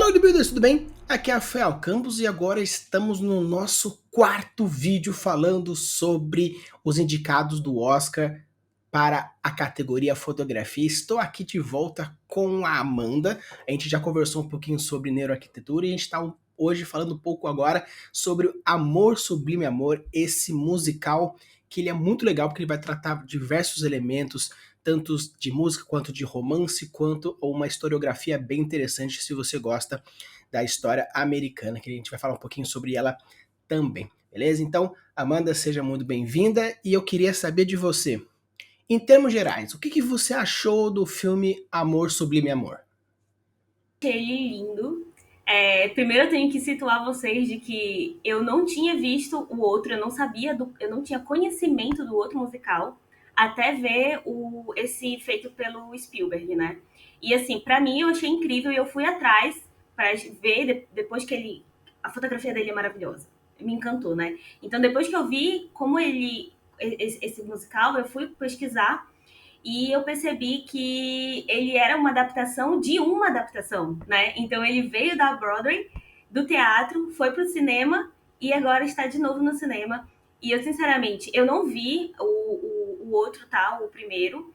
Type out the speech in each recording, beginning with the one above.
Bodybuilders, tudo bem? Aqui é Rafael Campos e agora estamos no nosso quarto vídeo falando sobre os indicados do Oscar para a categoria fotografia. Estou aqui de volta com a Amanda. A gente já conversou um pouquinho sobre neuroarquitetura e a gente está hoje falando um pouco agora sobre Amor Sublime Amor, esse musical que ele é muito legal porque ele vai tratar diversos elementos, tanto de música quanto de romance, quanto uma historiografia bem interessante se você gosta da história americana, que a gente vai falar um pouquinho sobre ela também, beleza? Então, Amanda, seja muito bem-vinda e eu queria saber de você, em termos gerais, o que você achou do filme Amor Sublime Amor? Achei ele lindo. Primeiro eu tenho que situar vocês de que eu não tinha visto o outro, eu não sabia, eu não tinha conhecimento do outro musical até ver esse feito pelo Spielberg, né? E assim, pra mim eu achei incrível e eu fui atrás pra ver depois que a fotografia dele é maravilhosa, me encantou, né? Então depois que eu vi como esse musical, eu fui pesquisar e eu percebi que ele era uma adaptação de uma adaptação, né? Então ele veio da Broadway, do teatro, foi pro cinema e agora está de novo no cinema. E eu, sinceramente, eu não vi o outro, tá? O primeiro,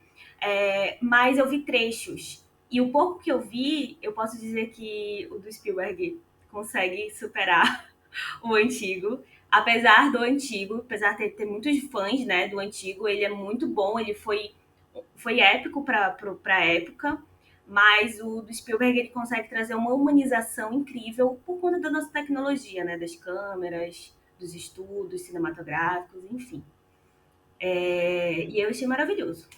mas eu vi trechos. E o pouco que eu vi, eu posso dizer que o do Spielberg consegue superar o antigo. Apesar do antigo, apesar de ter muitos fãs, né, do antigo, ele é muito bom, ele foi épico para a época, mas o do Spielberg ele consegue trazer uma humanização incrível por conta da nossa tecnologia, né? Das câmeras, dos estudos cinematográficos, enfim. E eu achei maravilhoso.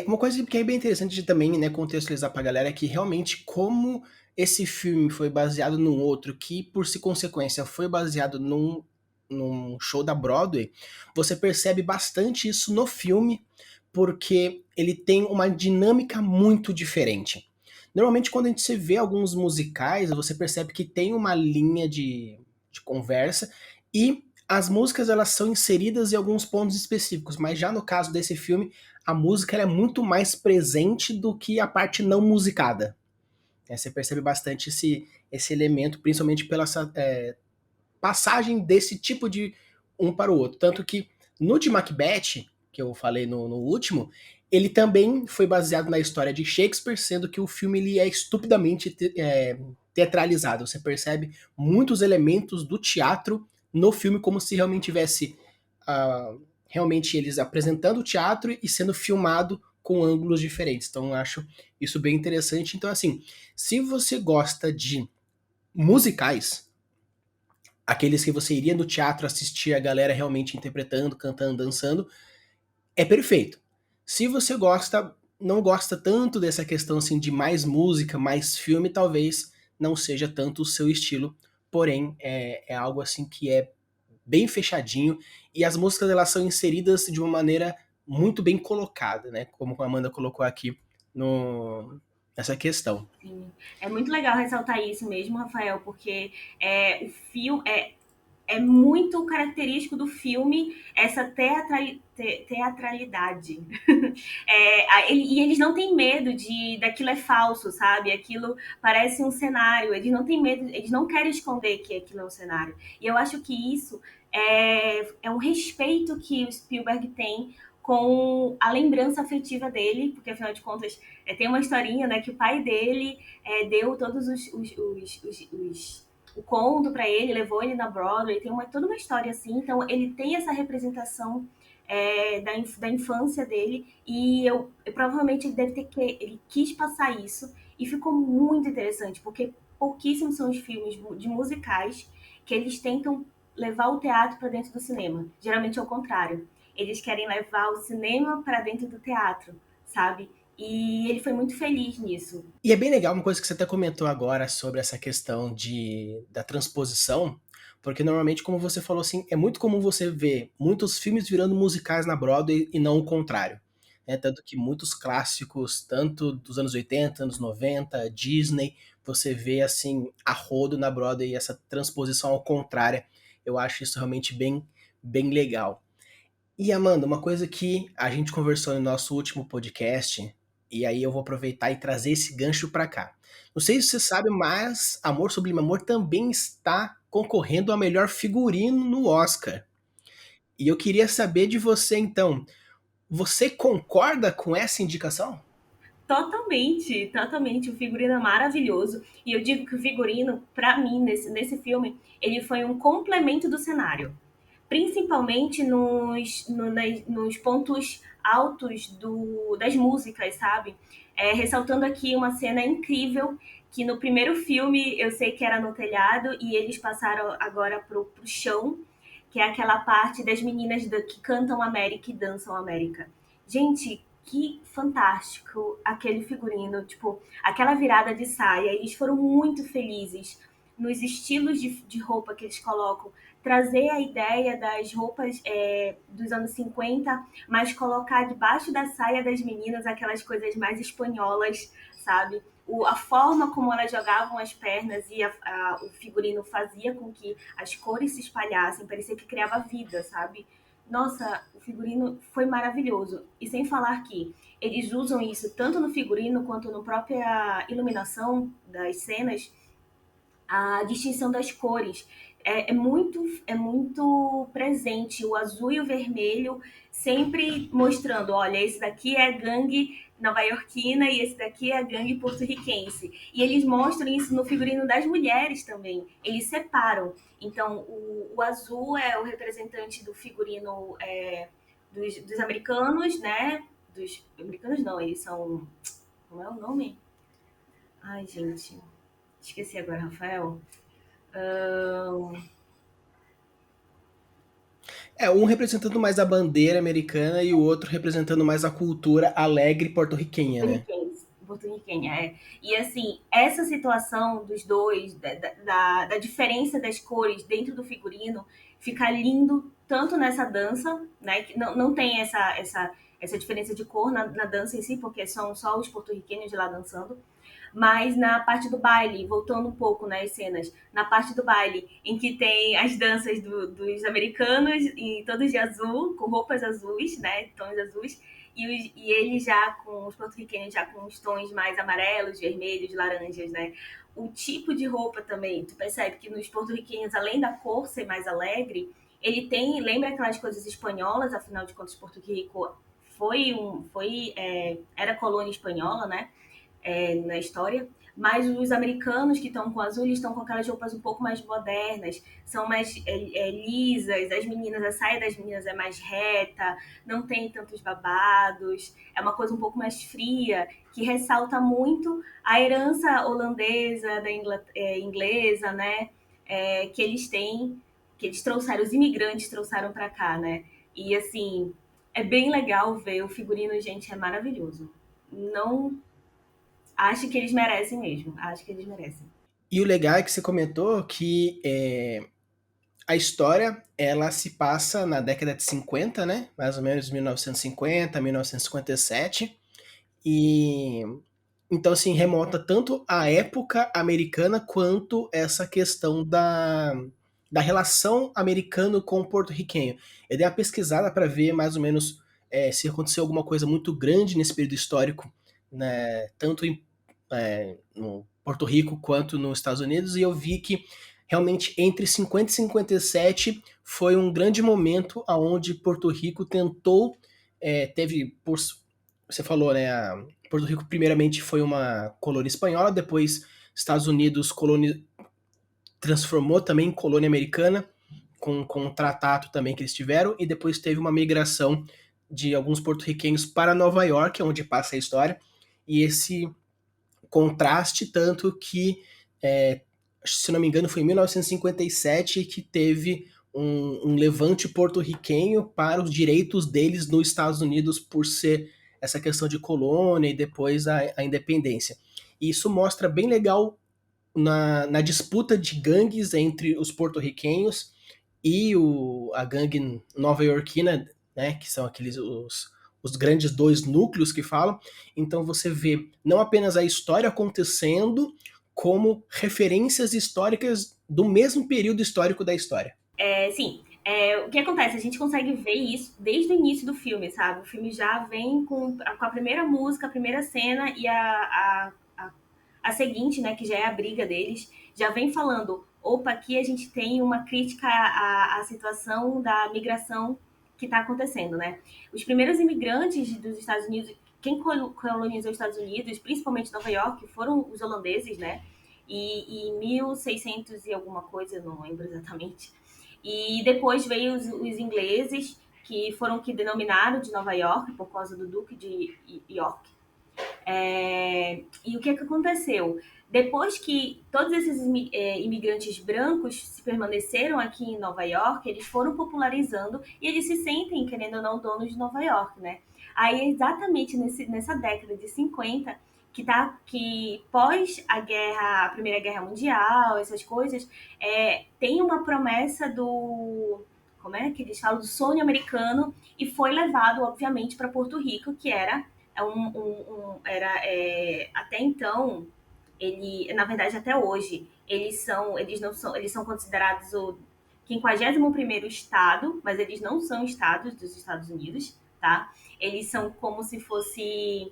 Uma coisa que é bem interessante de também, né, contextualizar pra galera é que realmente como esse filme foi baseado num outro que, por se consequência, foi baseado num show da Broadway, você percebe bastante isso no filme, porque ele tem uma dinâmica muito diferente. Normalmente, quando a gente se vê alguns musicais, você percebe que tem uma linha de conversa e as músicas elas são inseridas em alguns pontos específicos, mas já no caso desse filme, a música ela é muito mais presente do que a parte não musicada. Você percebe bastante esse elemento, principalmente pela passagem desse tipo de um para o outro. Tanto que no de Macbeth, que eu falei no último, ele também foi baseado na história de Shakespeare, sendo que o filme ele é estupidamente teatralizado. Você percebe muitos elementos do teatro no filme, como se realmente tivesse realmente eles apresentando o teatro e sendo filmado com ângulos diferentes. Então eu acho isso bem interessante. Então, assim, se você gosta de musicais, aqueles que você iria no teatro assistir a galera realmente interpretando, cantando, dançando, é perfeito. Se você não gosta tanto dessa questão assim de mais música, mais filme, talvez não seja tanto o seu estilo, porém é algo assim que é bem fechadinho e as músicas elas são inseridas de uma maneira muito bem colocada, né? Como a Amanda colocou aqui no, nessa questão. Sim. É muito legal ressaltar isso mesmo, Rafael, porque o filme é muito característico do filme essa teatralidade. E eles não têm medo de daquilo é falso, sabe? Aquilo parece um cenário. Eles não têm medo, eles não querem esconder que aquilo é um cenário. E eu acho que isso é um respeito que o Spielberg tem com a lembrança afetiva dele, porque afinal de contas tem uma historinha, né, que o pai dele deu todos o conto para ele, levou ele na Broadway, tem toda uma história assim, então ele tem essa representação da infância dele e eu provavelmente ele quis passar isso e ficou muito interessante, porque pouquíssimos são os filmes de musicais que eles tentam levar o teatro para dentro do cinema. Geralmente é o contrário. Eles querem levar o cinema para dentro do teatro, sabe? E ele foi muito feliz nisso. E é bem legal uma coisa que você até comentou agora sobre essa questão da transposição, porque normalmente, como você falou assim, é muito comum você ver muitos filmes virando musicais na Broadway e não o contrário. Tanto que muitos clássicos, tanto dos anos 80, anos 90, Disney, você vê assim, a rodo na Broadway, essa transposição ao contrário. Eu acho isso realmente bem legal. E Amanda, uma coisa que a gente conversou no nosso último podcast E aí eu vou aproveitar e trazer esse gancho para cá. Não sei se você sabe, mas Amor Sublime Amor também está concorrendo a melhor figurino no Oscar. E eu queria saber de você então, você concorda com essa indicação? Totalmente, totalmente. O figurino é maravilhoso. E eu digo que o figurino, pra mim, nesse filme, ele foi um complemento do cenário. Principalmente nos pontos altos das músicas, sabe? Ressaltando aqui uma cena incrível que no primeiro filme eu sei que era no telhado e eles passaram agora pro chão, que é aquela parte das meninas que cantam América e dançam América. Gente, que fantástico aquele figurino, tipo, aquela virada de saia. Eles foram muito felizes nos estilos de roupa que eles colocam, trazer a ideia das roupas dos anos 50, mas colocar debaixo da saia das meninas aquelas coisas mais espanholas, sabe? A forma como elas jogavam as pernas e o figurino fazia com que as cores se espalhassem, parecia que criava vida, sabe? Nossa, o figurino foi maravilhoso. E sem falar que eles usam isso tanto no figurino quanto na própria iluminação das cenas, a distinção das cores. É muito presente o azul e o vermelho, sempre mostrando: olha, esse daqui é a gangue nova-iorquina e esse daqui é a gangue porto-riquense. E eles mostram isso no figurino das mulheres também. Eles separam. Então, o azul é o representante do figurino dos americanos, né? Dos americanos não, eles são. Como é o nome? Ai, gente. Esqueci agora, Rafael. É, um representando mais a bandeira americana e o outro representando mais a cultura alegre porto-riquenha, né? Porto-riquenha, é. E assim, essa situação dos dois, da diferença das cores dentro do figurino, fica lindo tanto nessa dança, né? Que não tem essa diferença de cor na dança em si, porque são só os porto-riquenhos de lá dançando, mas na parte do baile, voltando um pouco nas cenas, na parte do baile, em que tem as danças dos americanos, e todos de azul, com roupas azuis, né, tons azuis, e eles já com os porto-riquenhos já com os tons mais amarelos, vermelhos, laranjas, né? O tipo de roupa também, tu percebe que nos porto-riquenhos, além da cor ser mais alegre, ele tem, lembra aquelas coisas espanholas, afinal de contas, Porto Rico era colônia espanhola, né? Na história, mas os americanos que estão com azul, eles estão com aquelas roupas um pouco mais modernas, são mais lisas, as meninas, a saia das meninas é mais reta, não tem tantos babados, é uma coisa um pouco mais fria, que ressalta muito a herança holandesa, inglesa, né, que eles têm, que eles trouxeram, os imigrantes trouxeram para cá, né, e assim, é bem legal ver, o figurino, gente, é maravilhoso. Não Acho que eles merecem mesmo. Acho que eles merecem. E o legal é que você comentou que a história ela se passa na década de 50, né? Mais ou menos 1950, 1957. E então assim remonta tanto à época americana quanto essa questão da relação americano com o porto-riquenho. Eu dei uma pesquisada para ver mais ou menos se aconteceu alguma coisa muito grande nesse período histórico, né, tanto no Porto Rico quanto nos Estados Unidos, e eu vi que realmente entre 50 e 57 foi um grande momento aonde Porto Rico tentou, teve, por, você falou, né, Porto Rico primeiramente foi uma colônia espanhola, depois Estados Unidos transformou também em colônia americana, com um tratado também que eles tiveram, e depois teve uma migração de alguns porto-riquenhos para Nova York, onde passa a história, e esse contraste tanto que, se não me engano, foi em 1957 que teve um levante porto-riquenho para os direitos deles nos Estados Unidos por ser essa questão de colônia e depois a independência. E isso mostra bem legal na disputa de gangues entre os porto-riquenhos e a gangue nova-iorquina, né, que são os grandes dois núcleos que falam. Então você vê não apenas a história acontecendo, como referências históricas do mesmo período histórico da história. Sim, O que acontece? A gente consegue ver isso desde o início do filme, sabe? O filme já vem com a primeira música, a primeira cena e a seguinte, né, que já é a briga deles, já vem falando: opa, aqui a gente tem uma crítica à situação da migração que está acontecendo, né? Os primeiros imigrantes dos Estados Unidos, quem colonizou os Estados Unidos, principalmente Nova York, foram os holandeses, né? E em 1600 e alguma coisa, eu não lembro exatamente. E depois veio os ingleses, que foram que denominaram de Nova York, por causa do Duque de York. E o que, é que aconteceu? Depois que todos esses imigrantes brancos se permaneceram aqui em Nova York, eles foram popularizando e eles se sentem, querendo ou não, donos de Nova York, né? Aí, exatamente nessa década de 50, que pós a Primeira Guerra Mundial, essas coisas, tem uma promessa do, como é que eles falam, do sonho americano, e foi levado, obviamente, para Porto Rico, que era até então, na verdade até hoje, eles são considerados o 51º estado, mas eles não são estados dos Estados Unidos, tá? Eles são como se fosse,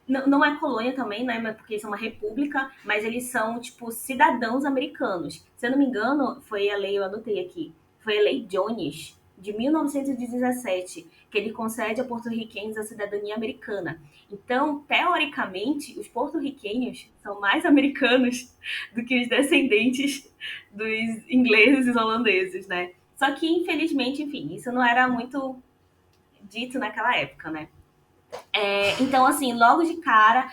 não é colônia também, né? Porque eles são uma república, mas eles são, tipo, cidadãos americanos. Se eu não me engano, foi a lei, eu anotei aqui, foi a lei Jones, de 1917, que ele concede a porto-riquenhos a cidadania americana. Então, teoricamente, os porto-riquenhos são mais americanos do que os descendentes dos ingleses e holandeses, né? Só que, infelizmente, enfim, isso não era muito dito naquela época, né? Então, assim, logo de cara,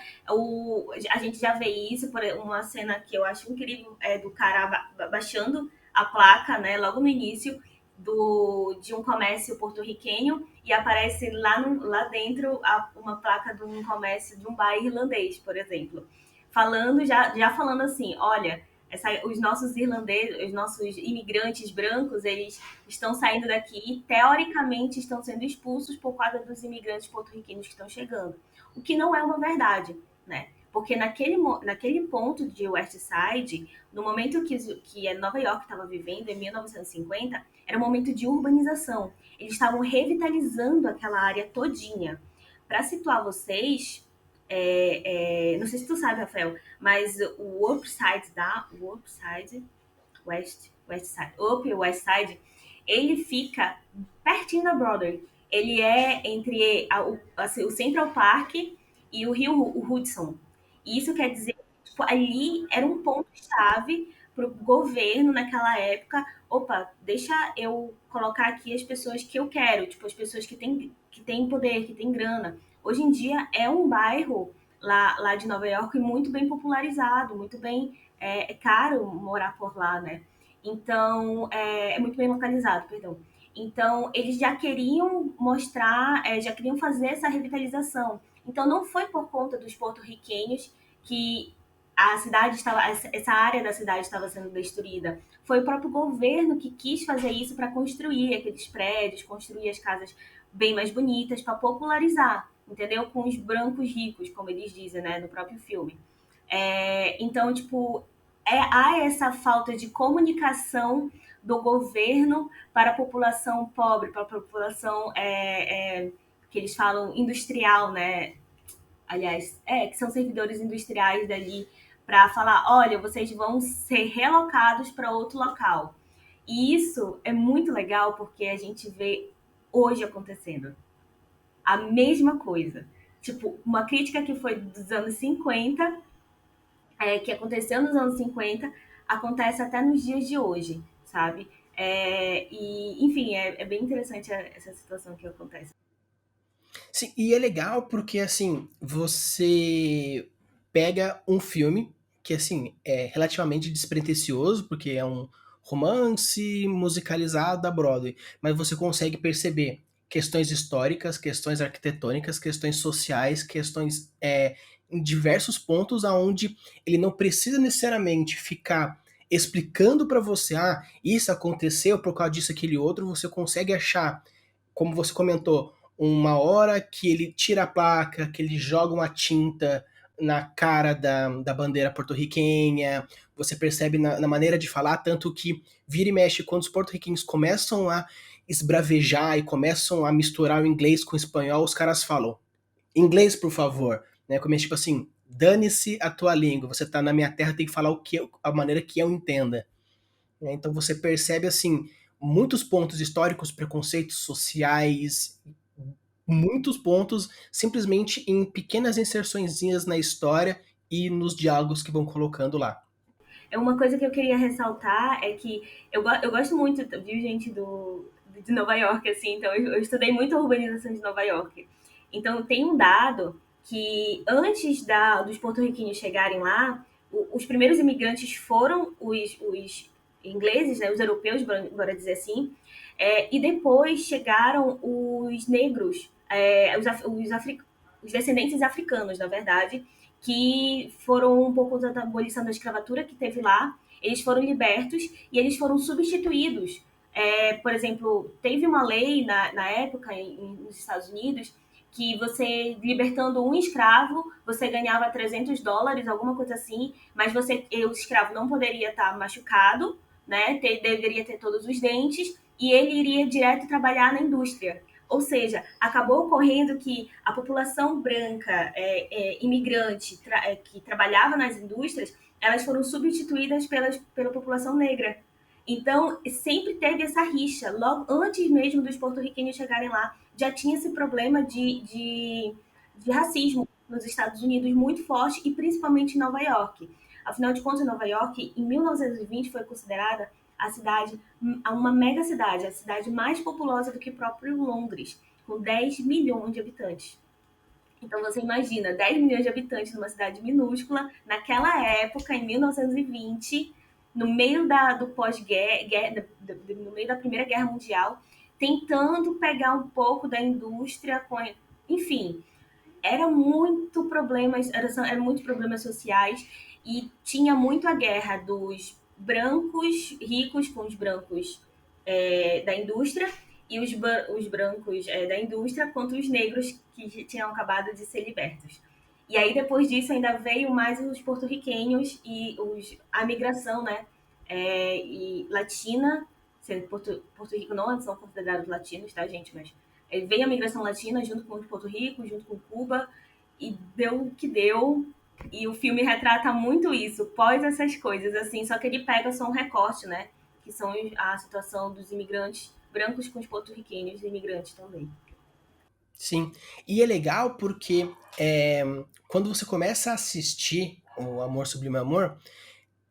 a gente já vê isso por uma cena que eu acho incrível, do cara baixando a placa, né, logo no início de um comércio porto-riquenho, e aparece lá dentro uma placa de um comércio de um bar irlandês, por exemplo. Já falando assim, olha, os nossos irlandeses, os nossos imigrantes brancos, eles estão saindo daqui e, teoricamente, estão sendo expulsos por causa dos imigrantes porto-riquenos que estão chegando. O que não é uma verdade, né? Porque naquele ponto de West Side, no momento que Nova York estava vivendo, em 1950, era um momento de urbanização. Eles estavam revitalizando aquela área todinha. Para situar vocês, não sei se tu sabe, Rafael, mas o West Side, Up e West Side, ele fica pertinho da Broadway. Ele é entre o Central Park e o Rio o Hudson. E isso quer dizer que, tipo, ali era um ponto-chave para o governo naquela época. Opa, deixa eu colocar aqui as pessoas que eu quero, tipo, as pessoas que têm poder, que têm grana. Hoje em dia é um bairro lá de Nova York muito bem popularizado, muito bem. É caro morar por lá, né? Então, é muito bem localizado, perdão. Então, eles já queriam mostrar, já queriam fazer essa revitalização. Então, não foi por conta dos porto-riquenhos que a cidade estava, essa área da cidade estava sendo destruída. Foi o próprio governo que quis fazer isso para construir aqueles prédios, construir as casas bem mais bonitas, para popularizar, entendeu? Com os brancos ricos, como eles dizem, né, no próprio filme. Então, tipo, há essa falta de comunicação do governo para a população pobre, para a população que eles falam industrial, né? Aliás, que são servidores industriais dali, para falar, olha, vocês vão ser relocados para outro local. E isso é muito legal porque a gente vê hoje acontecendo a mesma coisa. Tipo, uma crítica que foi dos anos 50, que aconteceu nos anos 50, acontece até nos dias de hoje, sabe? Enfim, é bem interessante essa situação que acontece. Sim, e é legal porque, assim, você pega um filme que, assim, é relativamente despretensioso, porque é um romance musicalizado da Broadway, mas você consegue perceber questões históricas, questões arquitetônicas, questões sociais, questões em diversos pontos aonde ele não precisa necessariamente ficar explicando para você, isso aconteceu por causa disso, aquele outro, você consegue achar, como você comentou, uma hora que ele tira a placa, que ele joga uma tinta, na cara da bandeira porto-riquenha, você percebe na maneira de falar, tanto que vira e mexe, quando os porto-riquenhos começam a esbravejar e começam a misturar o inglês com o espanhol, os caras falam, inglês, por favor, né? Como é tipo assim, dane-se a tua língua, você tá na minha terra, tem que falar a maneira que eu entenda. Né? Então você percebe, assim, muitos pontos históricos, preconceitos sociais, muitos pontos simplesmente em pequenas inserçõezinhas na história e nos diálogos que vão colocando lá. É uma coisa que eu queria ressaltar é que eu gosto muito, viu, gente, de Nova York, assim, então eu estudei muito a urbanização de Nova York. Então tem um dado que antes dos porto-riquinhos chegarem lá, os primeiros imigrantes foram os ingleses, né, os europeus, bora dizer assim, e depois chegaram os negros, os descendentes africanos, na verdade, que foram um pouco da abolição da escravatura que teve lá. Eles foram libertos e eles foram substituídos. Por exemplo, teve uma lei na época nos Estados Unidos que você, libertando um escravo, você ganhava $300, alguma coisa assim, mas o escravo não poderia estar machucado, né? Deveria ter todos os dentes e ele iria direto trabalhar na indústria. Ou seja, acabou ocorrendo que a população branca imigrante que trabalhava nas indústrias, elas foram substituídas pela população negra. Então, sempre teve essa rixa. Logo antes mesmo dos porto-riquenhos chegarem lá, já tinha esse problema de racismo nos Estados Unidos muito forte e principalmente em Nova York. Afinal de contas, Nova York, em 1920, foi considerada uma mega cidade, a cidade mais populosa do que próprio Londres, com 10 milhões de habitantes. Então você imagina, 10 milhões de habitantes numa cidade minúscula, naquela época, em 1920, no meio do pós-guerra, no meio da Primeira Guerra Mundial, tentando pegar um pouco da indústria, enfim, eram muitos problemas sociais e tinha muito a guerra dos brancos ricos com os brancos da indústria e os brancos da indústria contra os negros que tinham acabado de ser libertos. E aí depois disso ainda veio mais os porto-riquenhos e a migração, né, e latina, sendo Porto Rico não são considerados latinos, tá, gente? Mas veio a migração latina junto com os Porto Rico, junto com Cuba, e deu o que deu. E o filme retrata muito isso, pós essas coisas, assim, só que ele pega só um recorte, né? Que são a situação dos imigrantes brancos com os porto-riquenhos imigrantes também. Sim, e é legal porque quando você começa a assistir o Amor Sublime Amor,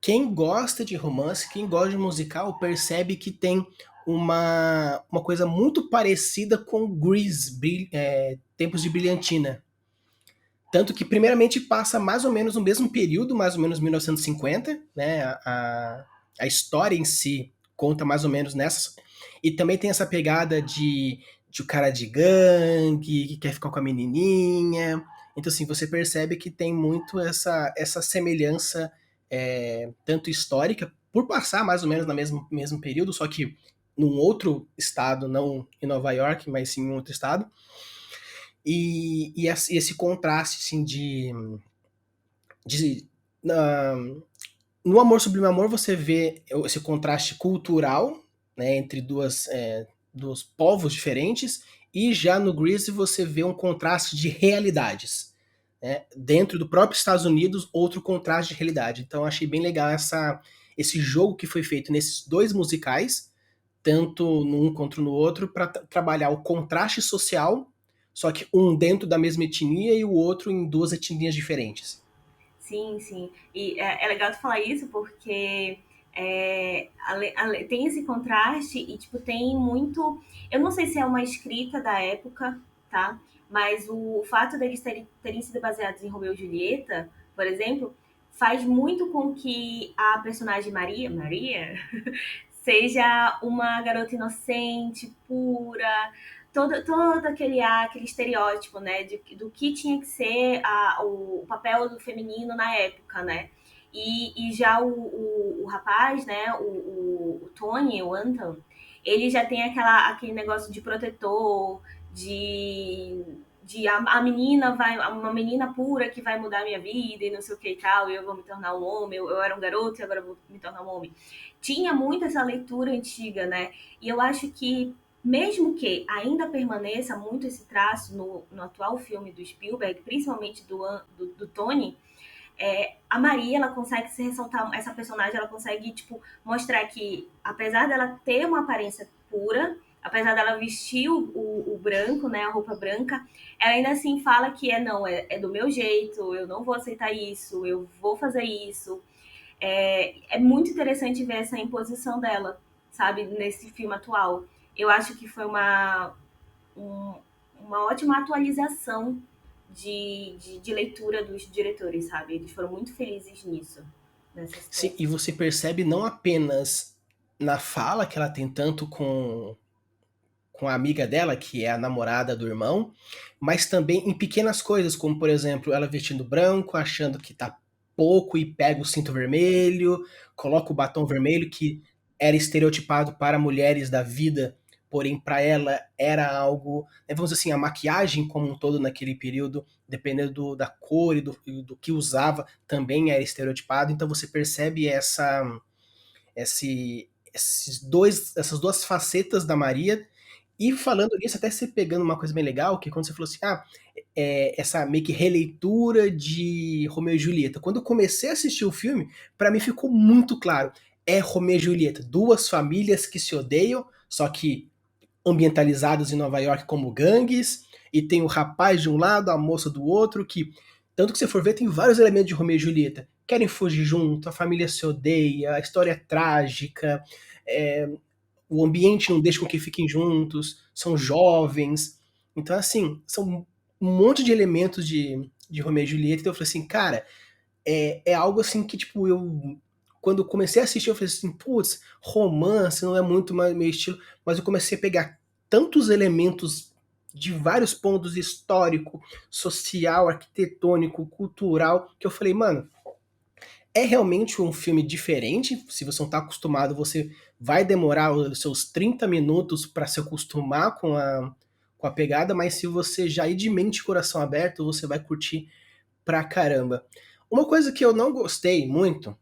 quem gosta de romance, quem gosta de musical, percebe que tem uma coisa muito parecida com Grease, Tempos de Brilhantina. Tanto que, primeiramente, passa mais ou menos no mesmo período, mais ou menos 1950, né? A história em si conta mais ou menos nessas. E também tem essa pegada de o cara de gangue, que quer ficar com a menininha. Então, assim, você percebe que tem muito essa semelhança, tanto histórica, por passar mais ou menos no mesmo período, só que num outro estado, não em Nova York, mas sim em outro estado. E esse contraste, assim, de no Amor Sublime Amor você vê esse contraste cultural, né, entre dos povos diferentes, e já no Grease você vê um contraste de realidades. Né? Dentro do próprio Estados Unidos, outro contraste de realidade. Então achei bem legal esse jogo que foi feito nesses dois musicais, tanto num quanto no outro, para trabalhar o contraste social, só que um dentro da mesma etnia e o outro em duas etnias diferentes. Sim, sim. E é legal tu falar isso porque tem esse contraste e, tipo, tem muito. Eu não sei se é uma escrita da época, tá? Mas o fato deles terem sido baseados em Romeu e Julieta, por exemplo, faz muito com que a personagem Maria, seja uma garota inocente, pura, todo aquele estereótipo, né, do que tinha que ser o papel do feminino na época, né? E já o rapaz, né, o Tony, o Anton, ele já tem aquele negócio de protetor, de de a menina vai, uma menina pura que vai mudar a minha vida e não sei o que e tal, e eu vou me tornar um homem, eu era um garoto e agora eu vou me tornar um homem. Tinha muito essa leitura antiga, né? E eu acho que, mesmo que ainda permaneça muito esse traço no atual filme do Spielberg, principalmente do Tony, a Maria, ela consegue se ressaltar, essa personagem, ela consegue, tipo, mostrar que, apesar dela ter uma aparência pura, apesar dela vestir o branco, né, a roupa branca, ela ainda assim fala que não, é do meu jeito, eu não vou aceitar isso, eu vou fazer isso. É muito interessante ver essa imposição dela, sabe, nesse filme atual. Eu acho que foi um, uma ótima atualização de leitura dos diretores, sabe? Eles foram muito felizes nisso, nessa Sim, situação. e você percebe não apenas na fala que ela tem tanto com a amiga dela, que é a namorada do irmão, mas também em pequenas coisas, como por exemplo, ela vestindo branco, achando que tá pouco e pega o cinto vermelho, coloca o batom vermelho, que era estereotipado para mulheres da vida, porém para ela era algo, vamos dizer assim, a maquiagem como um todo naquele período, dependendo da cor e do que usava, também era estereotipado, então você percebe essas duas facetas da Maria. E falando nisso, até você pegando uma coisa bem legal, que quando você falou assim, essa meio que releitura de Romeu e Julieta. Quando eu comecei a assistir o filme, pra mim ficou muito claro. É Romeu e Julieta, duas famílias que se odeiam, só que ambientalizadas em Nova York como gangues, e tem o rapaz de um lado, a moça do outro, que, tanto que você for ver, tem vários elementos de Romeu e Julieta. Querem fugir junto, a família se odeia, a história é trágica, é, o ambiente não deixa com que fiquem juntos, são jovens. Então, assim, são um monte de elementos de Romeu e Julieta. Então eu falei assim, cara, é algo assim que, tipo, quando eu comecei a assistir, eu falei assim, putz, romance não é muito mais meu estilo, mas eu comecei a pegar tantos elementos de vários pontos histórico, social, arquitetônico, cultural, que eu falei, mano, é realmente um filme diferente. Se você não está acostumado, você vai demorar os seus 30 minutos para se acostumar com a pegada, mas se você já ir de mente e coração aberto, você vai curtir pra caramba. Uma coisa que eu não gostei muito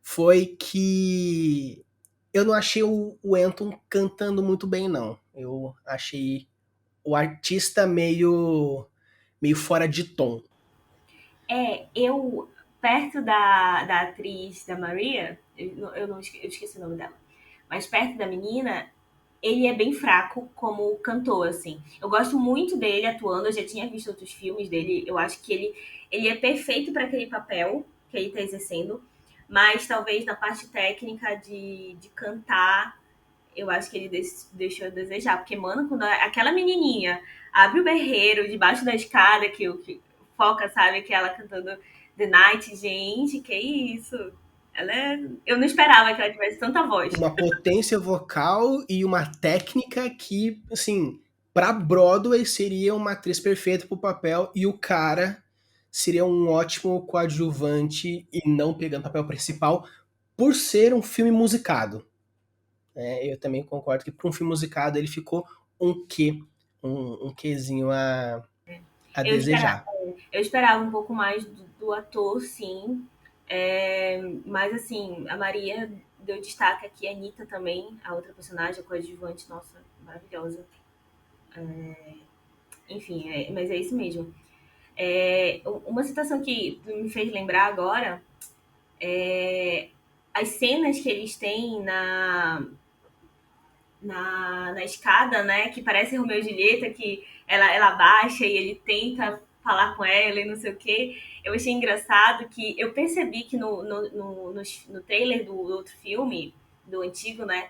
foi que eu não achei o Anton cantando muito bem, não. Eu achei o artista meio fora de tom. Eu, perto da atriz da Maria, eu esqueci o nome dela, mas perto da menina, ele é bem fraco como cantor, assim. Eu gosto muito dele atuando, eu já tinha visto outros filmes dele, eu acho que ele é perfeito para aquele papel que ele está exercendo, mas talvez na parte técnica de cantar, eu acho que ele deixou a desejar. Porque, mano, quando aquela menininha abre o berreiro debaixo da escada, que foca, sabe, que ela cantando The Night, gente, que isso? Eu não esperava que ela tivesse tanta voz. Uma potência vocal e uma técnica que, assim, pra Broadway seria uma atriz perfeita pro papel e o cara seria um ótimo coadjuvante e não pegando papel principal por ser um filme musicado. Eu também concordo que para um filme musicado ele ficou um quê, um quezinho a Eu esperava, desejar. eu esperava um pouco mais do ator, sim. Mas, assim, a Maria deu destaque aqui, a Anitta também, a outra personagem, a coadjuvante, nossa, maravilhosa. Enfim, mas é isso mesmo. Uma situação que me fez lembrar agora é as cenas que eles têm na escada, né? Que parece Romeu e Julieta, que ela baixa e ele tenta falar com ela e não sei o quê. Eu achei engraçado que eu percebi que no trailer do outro filme, do antigo, né?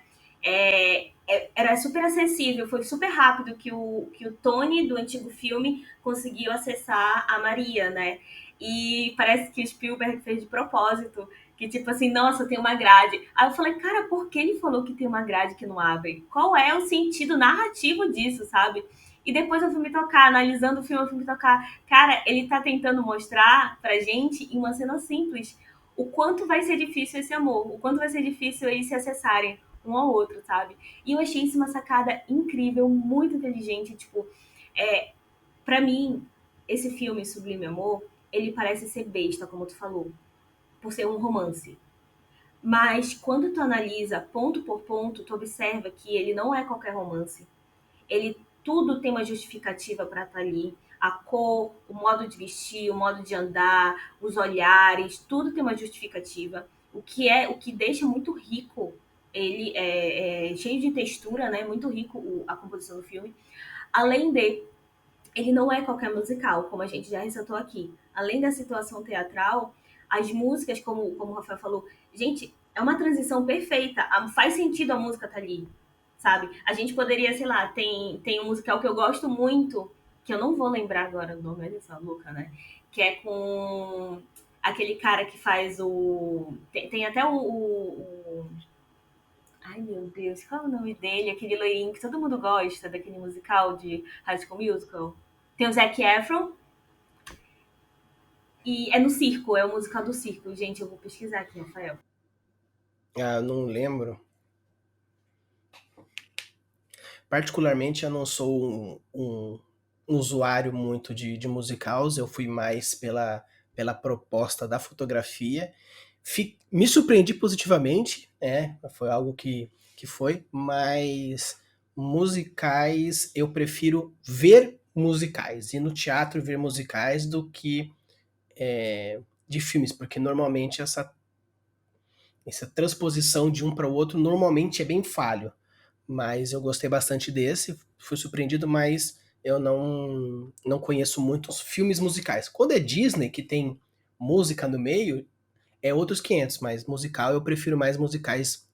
Era super acessível, foi super rápido que o Tony do antigo filme conseguiu acessar a Maria, né? E parece que o Spielberg fez de propósito, que tipo assim, nossa, tem uma grade. Aí eu falei, cara, por que ele falou que tem uma grade que não abre? Qual é o sentido narrativo disso, sabe? E depois eu fui me tocar, analisando o filme, eu fui me tocar. Cara, ele tá tentando mostrar pra gente, em uma cena simples, o quanto vai ser difícil esse amor, o quanto vai ser difícil eles se acessarem um ao outro, sabe? E eu achei isso uma sacada incrível, muito inteligente, tipo, Pra mim, esse filme Sublime Amor, ele parece ser besta, como tu falou, por ser um romance. Mas quando tu analisa ponto por ponto, tu observa que ele não é qualquer romance. Ele tudo tem uma justificativa para estar ali. A cor, o modo de vestir, o modo de andar, os olhares, tudo tem uma justificativa. O que deixa muito rico. Ele é cheio de textura, né? Muito rico a composição do filme. Além de ele não é qualquer musical, como a gente já ressaltou aqui. Além da situação teatral, as músicas, como o Rafael falou, gente, é uma transição perfeita. Faz sentido a música estar ali, sabe? A gente poderia, sei lá, tem um musical que eu gosto muito, que eu não vou lembrar agora o nome dessa louca, né? Que é com aquele cara que faz o. Tem até Ai, meu Deus, qual é o nome dele? Aquele loirinho que todo mundo gosta, daquele musical de High School Musical. Tem o Zac Efron e é no circo, é o musical do circo. Gente, eu vou pesquisar aqui, Rafael. Ah, não lembro. Particularmente, eu não sou um usuário muito de musicals, eu fui mais pela proposta da fotografia. Me surpreendi positivamente, foi algo que foi, mas musicais eu prefiro ver musicais, ir no teatro ver musicais do que de filmes, porque normalmente essa transposição de um para o outro normalmente é bem falho. Mas eu gostei bastante desse, fui surpreendido, mas eu não conheço muitos filmes musicais. Quando é Disney, que tem música no meio, é outros 500, mas musical eu prefiro mais musicais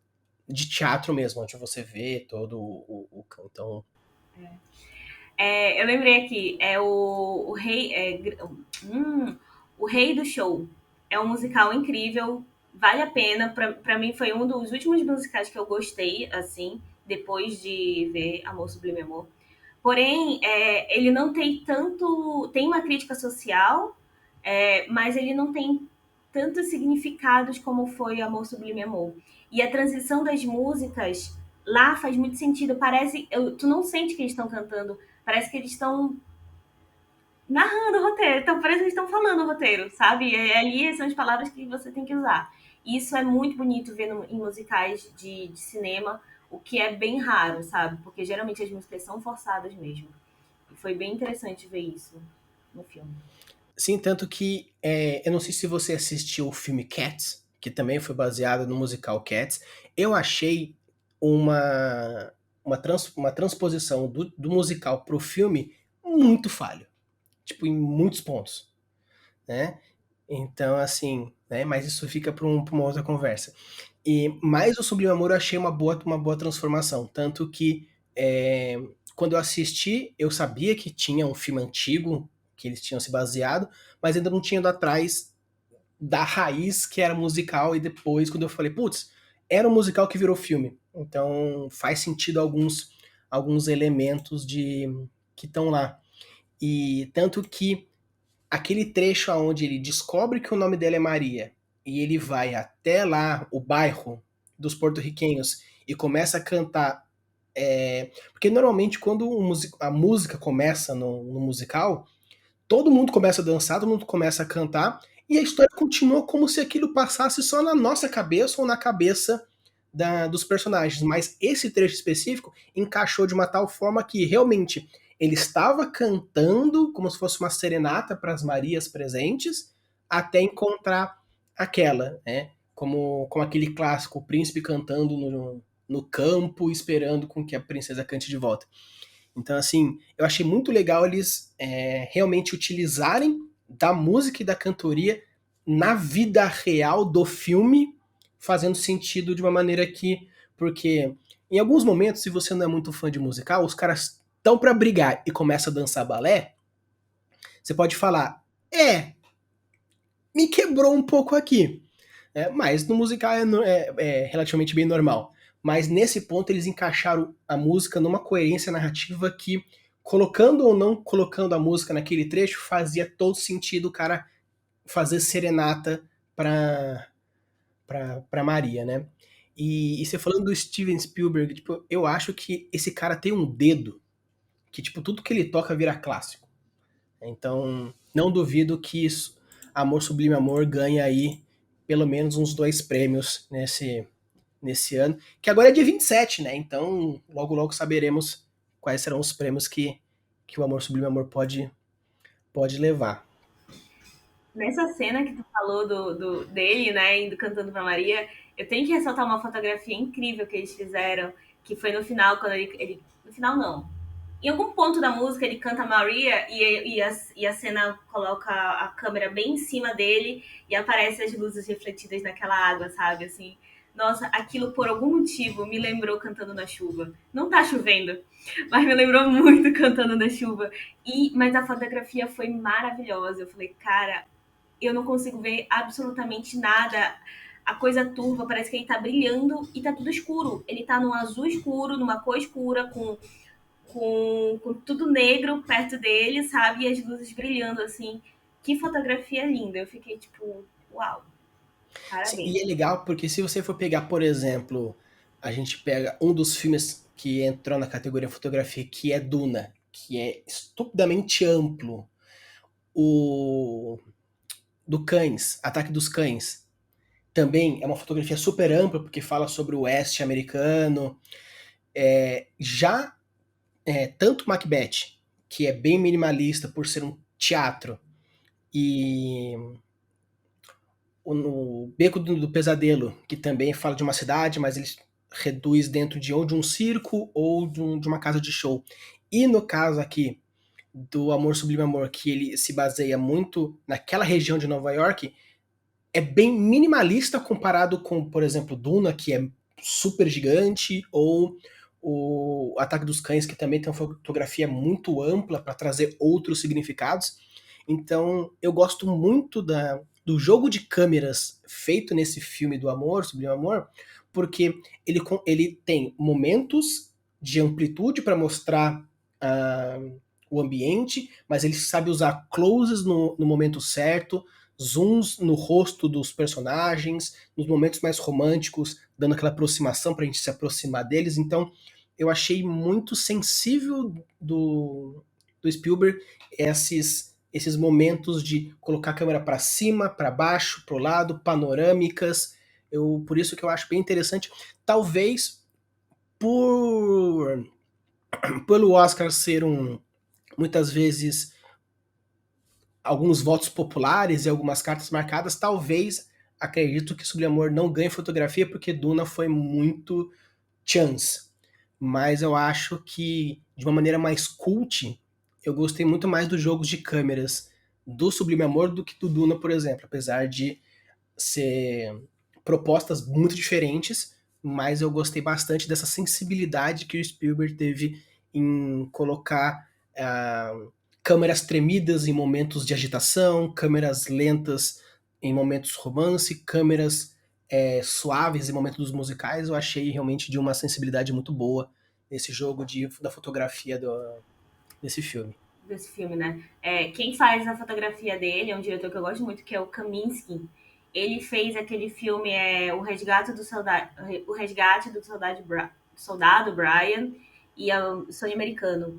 de teatro mesmo, onde você vê todo o então. Eu lembrei aqui, é o Rei. O Rei do Show. É um musical incrível, vale a pena. Pra mim, foi um dos últimos musicais que eu gostei, assim, depois de ver Amor Sublime Amor. Porém, ele não tem tanto. Tem uma crítica social, mas ele não tem tantos significados como foi Amor Sublime Amor. E a transição das músicas lá faz muito sentido. Parece. Tu não sente que eles estão cantando, parece que eles estão narrando o roteiro. Então, parece que eles estão falando o roteiro, sabe? E ali são as palavras que você tem que usar. E isso é muito bonito ver em musicais de cinema, o que é bem raro, sabe? Porque geralmente as músicas são forçadas mesmo. E foi bem interessante ver isso no filme. Sim, tanto que eu não sei se você assistiu o filme Cats, que também foi baseado no musical Cats. Eu achei uma transposição do musical pro filme muito falho. Tipo, em muitos pontos, né? Então, assim, né? Mas isso fica para uma outra conversa. Mais o Sublime Amor eu achei uma boa transformação. Tanto que quando eu assisti, eu sabia que tinha um filme antigo que eles tinham se baseado, mas ainda não tinha ido atrás da raiz que era musical. E depois, quando eu falei, putz, era um musical que virou filme. Então faz sentido alguns elementos que estão lá. E tanto que aquele trecho onde ele descobre que o nome dela é Maria e ele vai até lá, o bairro dos porto-riquenhos, e começa a cantar. Porque normalmente quando a música começa no musical, todo mundo começa a dançar, todo mundo começa a cantar, e a história continua como se aquilo passasse só na nossa cabeça ou na cabeça dos personagens. Mas esse trecho específico encaixou de uma tal forma que realmente ele estava cantando como se fosse uma serenata para as Marias presentes, até encontrar aquela, né? Como aquele clássico, o príncipe cantando no campo, esperando com que a princesa cante de volta. Então, assim, eu achei muito legal eles realmente utilizarem da música e da cantoria na vida real do filme, fazendo sentido de uma maneira que. Porque em alguns momentos, se você não é muito fã de musical, os caras estão para brigar e começa a dançar balé, você pode falar, me quebrou um pouco aqui. Mas no musical é relativamente bem normal. Mas nesse ponto eles encaixaram a música numa coerência narrativa que, colocando ou não colocando a música naquele trecho, fazia todo sentido o cara fazer serenata pra Maria, né? E você falando do Steven Spielberg, tipo, eu acho que esse cara tem um dedo que, tipo, tudo que ele toca vira clássico. Então, não duvido que isso, Amor Sublime Amor ganhe aí pelo menos uns 2 prêmios nesse ano, que agora é dia 27, né? Então, logo logo saberemos quais serão os prêmios que o Amor Sublime Amor pode levar. Nessa cena que tu falou dele, né, indo cantando pra Maria, eu tenho que ressaltar uma fotografia incrível que eles fizeram, que foi no final, quando no final não. Em algum ponto da música ele canta Maria e a cena coloca a câmera bem em cima dele e aparece as luzes refletidas naquela água, sabe? Assim, nossa, aquilo por algum motivo me lembrou cantando na chuva. Não tá chovendo, mas me lembrou muito cantando na chuva. Mas a fotografia foi maravilhosa. Eu falei, cara, eu não consigo ver absolutamente nada. A coisa turva, parece que ele tá brilhando e tá tudo escuro. Ele tá num azul escuro, numa cor escura, com tudo negro perto dele, sabe? E as luzes brilhando, assim. Que fotografia linda. Eu fiquei tipo, uau, Sim, parabéns. e é legal porque se você for pegar, por exemplo, a gente pega um dos filmes que entrou na categoria fotografia, que é Duna, que é estupidamente amplo. O do Cães, Ataque dos Cães, também é uma fotografia super ampla, porque fala sobre o oeste americano. Já tanto Macbeth, que é bem minimalista por ser um teatro, e o Beco do Pesadelo, que também fala de uma cidade, mas ele reduz dentro de ou de um circo ou de uma casa de show. E no caso aqui do Amor Sublime Amor, que ele se baseia muito naquela região de Nova York, é bem minimalista comparado com, por exemplo, Duna, que é super gigante, ou o Ataque dos Cães, que também tem uma fotografia muito ampla para trazer outros significados. Então, eu gosto muito do jogo de câmeras feito nesse filme do Amor, Sublime Amor, porque ele tem momentos de amplitude para mostrar o ambiente, mas ele sabe usar closes no momento certo, zooms no rosto dos personagens, nos momentos mais românticos, dando aquela aproximação para a gente se aproximar deles. Então, eu achei muito sensível do Spielberg esses momentos de colocar a câmera para cima, para baixo, para o lado, panorâmicas. Por isso que eu acho bem interessante. Talvez por pelo Oscar ser muitas vezes alguns votos populares e algumas cartas marcadas, talvez acredito que Sobre Amor não ganhe fotografia porque Duna foi muito chance. Mas eu acho que, de uma maneira mais cult, eu gostei muito mais dos jogos de câmeras do Sublime Amor do que do Duna, por exemplo. Apesar de ser propostas muito diferentes, mas eu gostei bastante dessa sensibilidade que o Spielberg teve em colocar câmeras tremidas em momentos de agitação, câmeras lentas em momentos romance, câmeras suaves em momentos musicais. Eu achei realmente de uma sensibilidade muito boa nesse jogo da fotografia desse filme. Desse filme, né? Quem faz a fotografia dele é um diretor que eu gosto muito, que é o Kaminsky. Ele fez aquele filme, o Resgate do Soldado Brian e o Sonho Americano.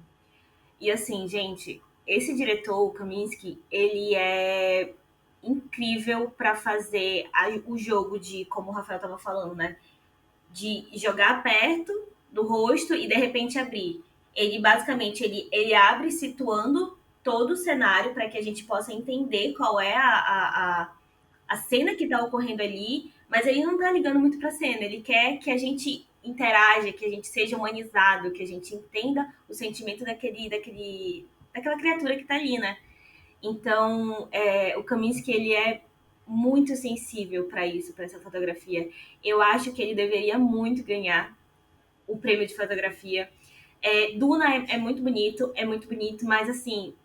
E assim, gente, esse diretor, o Kaminsky, ele é incrível para fazer o jogo de, como o Rafael estava falando, né? De jogar perto do rosto e de repente abrir. Ele basicamente ele abre situando todo o cenário para que a gente possa entender qual é a cena que está ocorrendo ali, mas ele não está ligando muito para a cena, ele quer que a gente interaja, que a gente seja humanizado, que a gente entenda o sentimento daquela criatura que está ali, né? Então, o Kaminsky, ele é muito sensível para isso, para essa fotografia. Eu acho que ele deveria muito ganhar o prêmio de fotografia. Duna é muito bonito, mas assim,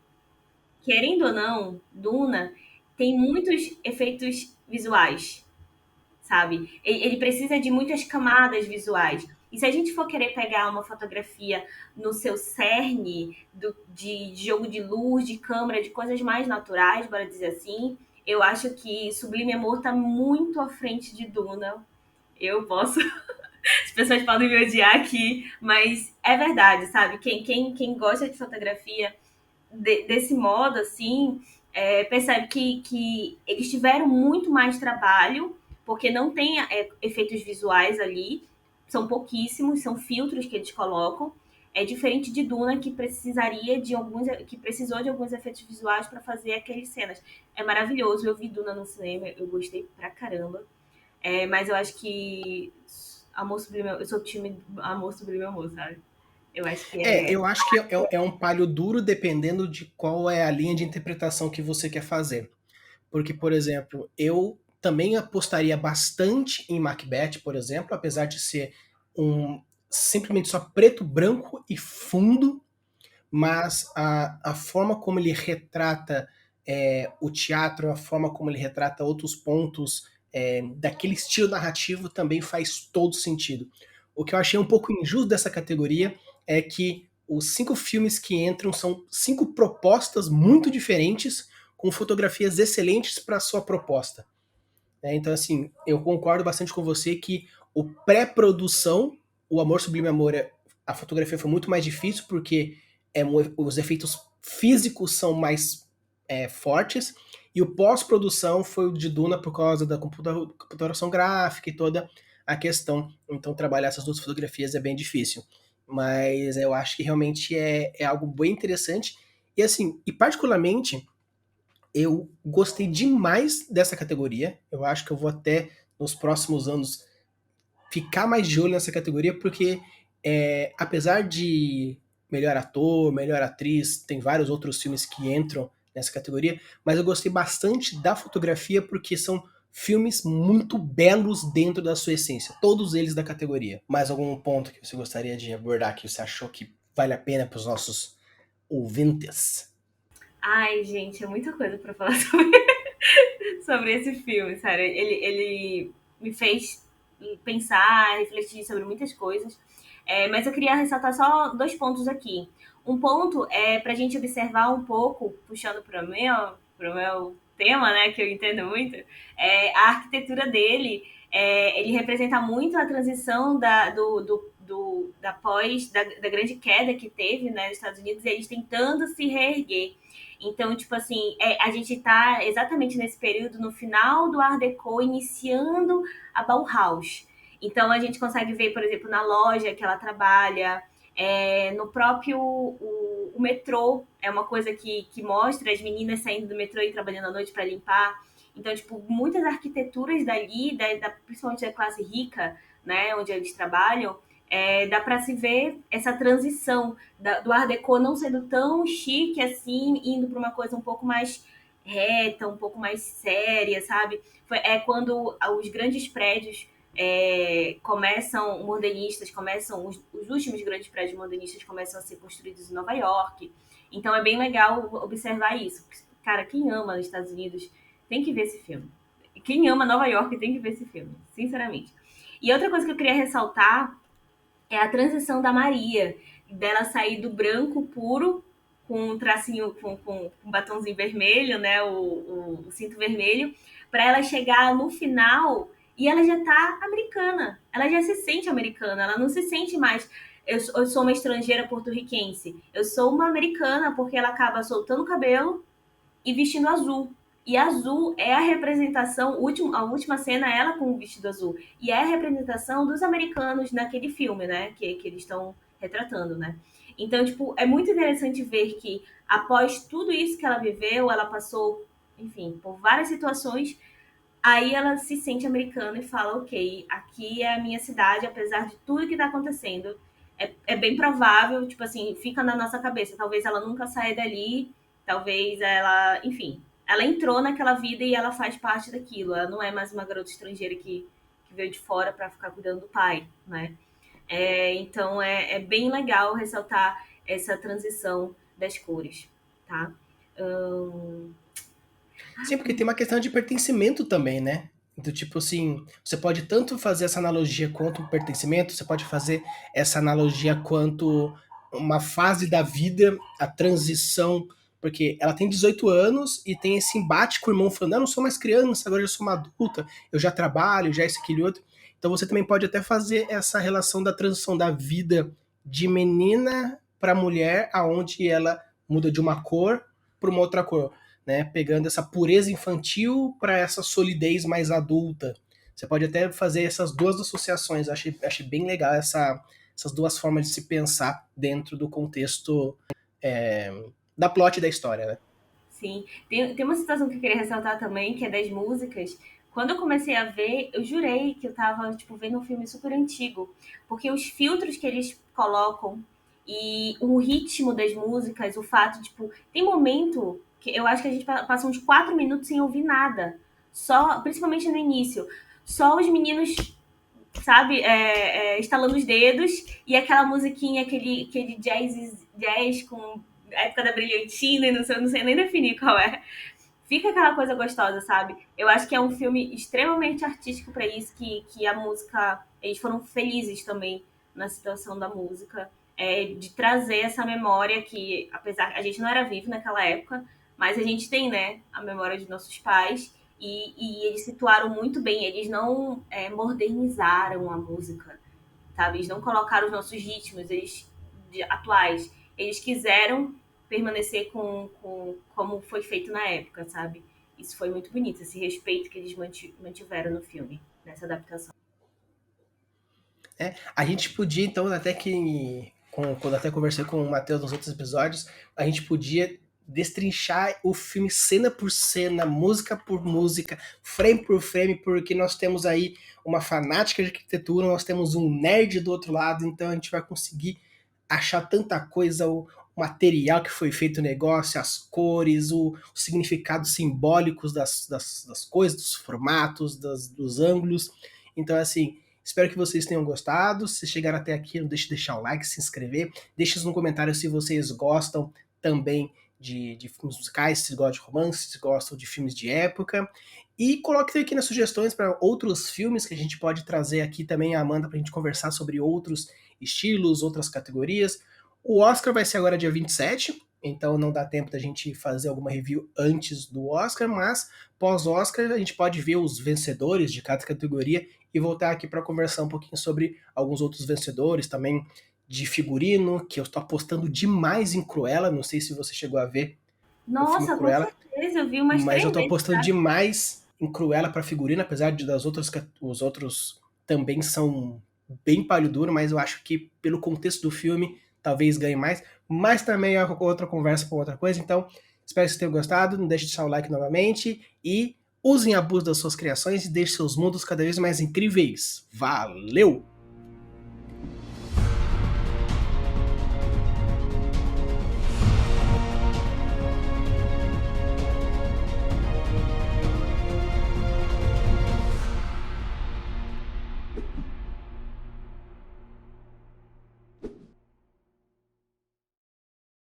querendo ou não, Duna tem muitos efeitos visuais, sabe? Ele precisa de muitas camadas visuais. E se a gente for querer pegar uma fotografia no seu cerne de jogo de luz, de câmera, de coisas mais naturais, bora dizer assim, eu acho que Sublime Amor tá muito à frente de Duna. Eu posso. As pessoas podem me odiar aqui, mas é verdade, sabe? Quem gosta de fotografia desse modo, assim, percebe que eles tiveram muito mais trabalho, porque não tem efeitos visuais ali, são pouquíssimos, são filtros que eles colocam. É diferente de Duna, que precisaria de alguns, que precisou de alguns efeitos visuais para fazer aquelas cenas. É maravilhoso. Eu vi Duna no cinema, eu gostei pra caramba. Mas eu acho que Amor Sublime, eu sou o time Amor Sublime Amor, sabe? Eu acho que Eu acho que é um palho duro dependendo de qual é a linha de interpretação que você quer fazer. Porque, por exemplo, eu também apostaria bastante em Macbeth, por exemplo, apesar de ser um simplesmente só preto, branco e fundo, mas a forma como ele retrata o teatro, a forma como ele retrata outros pontos daquele estilo narrativo também faz todo sentido. O que eu achei um pouco injusto dessa categoria é que os 5 filmes que entram são 5 propostas muito diferentes, com fotografias excelentes para sua proposta. Então, assim, eu concordo bastante com você que o pré-produção, o Amor Sublime Amor, a fotografia foi muito mais difícil porque os efeitos físicos são mais fortes, e o pós-produção foi o de Duna por causa da computação gráfica e toda a questão. Então, trabalhar essas duas fotografias é bem difícil. Mas eu acho que realmente é algo bem interessante. E assim, e particularmente, eu gostei demais dessa categoria. Eu acho que eu vou até nos próximos anos ficar mais de olho nessa categoria, porque apesar de melhor ator, melhor atriz, tem vários outros filmes que entram nessa categoria, mas eu gostei bastante da fotografia porque são filmes muito belos dentro da sua essência, todos eles da categoria. Mais algum ponto que você gostaria de abordar que você achou que vale a pena para os nossos ouvintes? Ai, gente, é muita coisa pra falar sobre, sobre esse filme, sério. Ele me fez pensar, refletir sobre muitas coisas. Mas eu queria ressaltar só 2 pontos aqui. Um ponto é pra gente observar um pouco, puxando pro meu tema, né, que eu entendo muito, a arquitetura dele. Ele representa muito a transição da pós, da grande queda que teve, né, nos Estados Unidos, e eles tentando se reerguer. Então, tipo assim, a gente está exatamente nesse período, no final do Art Deco, iniciando a Bauhaus. Então, a gente consegue ver, por exemplo, na loja que ela trabalha, no próprio o metrô, é uma coisa que mostra as meninas saindo do metrô e trabalhando à noite para limpar. Então, tipo, muitas arquiteturas dali, principalmente da classe rica, né, onde eles trabalham, dá para se ver essa transição do Art Deco não sendo tão chique assim, indo para uma coisa um pouco mais reta, um pouco mais séria, sabe? É quando os grandes prédios modernistas, os últimos grandes prédios modernistas começam a ser construídos em Nova York. Então é bem legal observar isso. Cara, quem ama os Estados Unidos tem que ver esse filme. Quem ama Nova York tem que ver esse filme, sinceramente. E outra coisa que eu queria ressaltar é a transição da Maria, dela sair do branco puro com um tracinho, com um batonzinho vermelho, né, o cinto vermelho, para ela chegar no final e ela já tá americana, ela já se sente americana, ela não se sente mais eu sou uma estrangeira porto-riquense, eu sou uma americana porque ela acaba soltando o cabelo e vestindo azul. E azul é a representação, a última cena é ela com o vestido azul. E é a representação dos americanos naquele filme, né? Que eles estão retratando, né? Então, tipo, é muito interessante ver que após tudo isso que ela viveu, ela passou, enfim, por várias situações, aí ela se sente americana e fala, ok, aqui é a minha cidade, apesar de tudo que tá acontecendo. É bem provável, tipo assim, fica na nossa cabeça. Talvez ela nunca saia dali, talvez ela, enfim, ela entrou naquela vida e ela faz parte daquilo. Ela não é mais uma garota estrangeira que veio de fora para ficar cuidando do pai, né? Então é bem legal ressaltar essa transição das cores, tá? Hum, Sim, porque tem uma questão de pertencimento também, né? Então, tipo assim, você pode tanto fazer essa analogia quanto o pertencimento, você pode fazer essa analogia quanto uma fase da vida, a transição, porque ela tem 18 anos e tem esse embate com o irmão falando, eu não sou mais criança, agora eu sou uma adulta, eu já trabalho, já isso, aquilo e outro. Então você também pode até fazer essa relação da transição da vida de menina para mulher, aonde ela muda de uma cor para uma outra cor, né? Pegando essa pureza infantil para essa solidez mais adulta. Você pode até fazer essas duas associações. Achei bem legal essas duas formas de se pensar dentro do contexto da plot da história, né? Sim. Tem uma situação que eu queria ressaltar também, que é das músicas. Quando eu comecei a ver, eu jurei que eu tava, tipo, vendo um filme super antigo. Porque os filtros que eles colocam e o ritmo das músicas, o fato, tipo, tem momento que eu acho que a gente passa uns 4 minutos sem ouvir nada. Só, principalmente no início. Só os meninos, sabe, estalando os dedos e aquela musiquinha, aquele jazz com a época da brilhantina e não sei nem definir qual é. Fica aquela coisa gostosa, sabe? Eu acho que é um filme extremamente artístico para isso, que a música. Eles foram felizes também na situação da música, de trazer essa memória que, apesar a gente não era vivo naquela época, mas a gente tem, né, a memória de nossos pais. E eles situaram muito bem, eles não modernizaram a música, sabe? Eles não colocaram os nossos ritmos atuais. Eles quiseram permanecer com como foi feito na época, sabe? Isso foi muito bonito, esse respeito que eles mantiveram no filme, nessa adaptação. A gente podia, então, até que, quando até conversei com o Matheus nos outros episódios, a gente podia destrinchar o filme cena por cena, música por música, frame por frame, porque nós temos aí uma fanática de arquitetura, nós temos um nerd do outro lado, então a gente vai conseguir achar tanta coisa, o material que foi feito o negócio, as cores, os significados simbólicos das coisas, dos formatos, dos ângulos. Então, assim, espero que vocês tenham gostado. Se chegaram até aqui, não deixe de deixar o like, se inscrever. Deixe no comentário se vocês gostam também de filmes musicais, se gostam de romance, se gostam de filmes de época. E coloque aqui nas sugestões para outros filmes que a gente pode trazer aqui também, a Amanda, para a gente conversar sobre outros estilos, outras categorias. O Oscar vai ser agora dia 27, então não dá tempo da gente fazer alguma review antes do Oscar, mas pós-Oscar a gente pode ver os vencedores de cada categoria e voltar aqui para conversar um pouquinho sobre alguns outros vencedores também de figurino, que eu estou apostando demais em Cruella, não sei se você chegou a ver o filme Nossa, com Cruella, certeza, eu vi umas mas eu 3 estou vezes, apostando tá? demais em Cruella para figurino, apesar de das outras os outros também são bem palho duro, mas eu acho que pelo contexto do filme talvez ganhe mais, mas também é outra conversa para outra coisa, então espero que vocês tenham gostado, não deixe de deixar o like novamente e usem a abuso das suas criações e deixe seus mundos cada vez mais incríveis. Valeu!